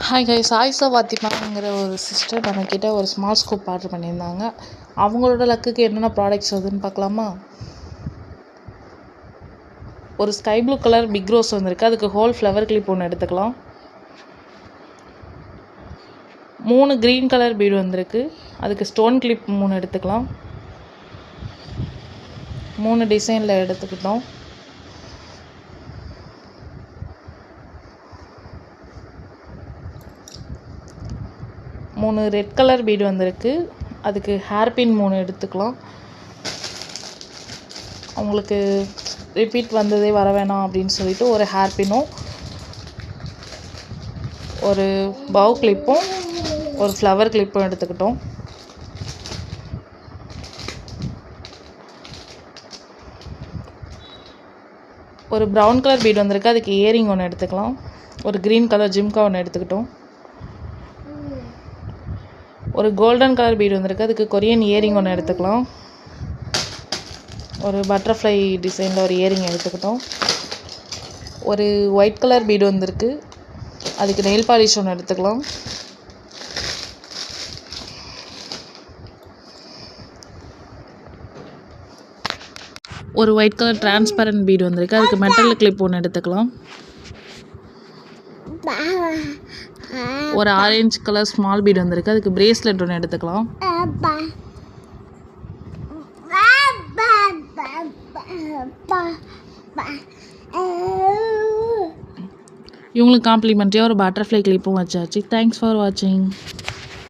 Hi guys, சாய்ஸா வாத்திமாங்கிற ஒரு sister நம்மக்கிட்ட ஒரு ஸ்மால் ஸ்கோப் ஆர்டர் பண்ணியிருந்தாங்க. அவங்களோட லக்குக்கு என்னென்ன ப்ராடக்ட்ஸ் வருதுன்னு பார்க்கலாமா? ஒரு sky blue colour big rose வந்திருக்கு. அதுக்கு ஹோல் ஃப்ளவர் கிளிப் ஒன்று எடுத்துக்கலாம். 3 க்ரீன் கலர் பீடு வந்திருக்கு. அதுக்கு ஸ்டோன் கிளிப் 3 எடுத்துக்கலாம். 3 டிசைனில் எடுத்துக்கிட்டோம். மூணு ரெட் கலர் பீடு வந்திருக்கு. அதுக்கு ஹேர்பின் 3 எடுத்துக்கலாம். அவங்களுக்கு ரிப்பீட் வந்ததே வர வேணாம் அப்படின்னு சொல்லிட்டு ஒரு ஹேர்பினும், ஒரு பவ் கிளிப்பும், ஒரு ஃப்ளவர் கிளிப்பும் எடுத்துக்கிட்டோம். ஒரு ப்ரௌன் கலர் பீடு வந்திருக்கு. அதுக்கு இயரிங் ஒன்று எடுத்துக்கலாம். ஒரு க்ரீன் கலர் ஜிம்கா ஒன்று எடுத்துக்கிட்டோம். ஒரு கோல்டன் கலர் பீடு வந்திருக்கு. அதுக்கு கொரியன் இயரிங் ஒன்று எடுத்துக்கலாம். ஒரு பட்டர்ஃப்ளை டிசைனில் ஒரு இயரிங் எடுத்துக்கிட்டோம். ஒரு ஒயிட் கலர் பீடு வந்திருக்கு. அதுக்கு நெயில் பாலிஷ் ஒன்று எடுத்துக்கலாம். ஒரு ஒயிட் கலர் டிரான்ஸ்பரண்ட் பீடு வந்திருக்கு. அதுக்கு மெட்டல் கிளிப் ஒன்று எடுத்துக்கலாம். ஒரு ஆரஞ்சு கலர் ஸ்மால் பீடு வந்திருக்கு. அதுக்கு பிரேஸ்லெட் ஒன்று எடுத்துக்கலாம். இவங்களுக்கு காம்ப்ளிமெண்ட்ரியாக ஒரு பட்டர்ஃப்ளை கிளிப்பும் வச்சாச்சு. தேங்க்ஸ் ஃபார் வாட்சிங்.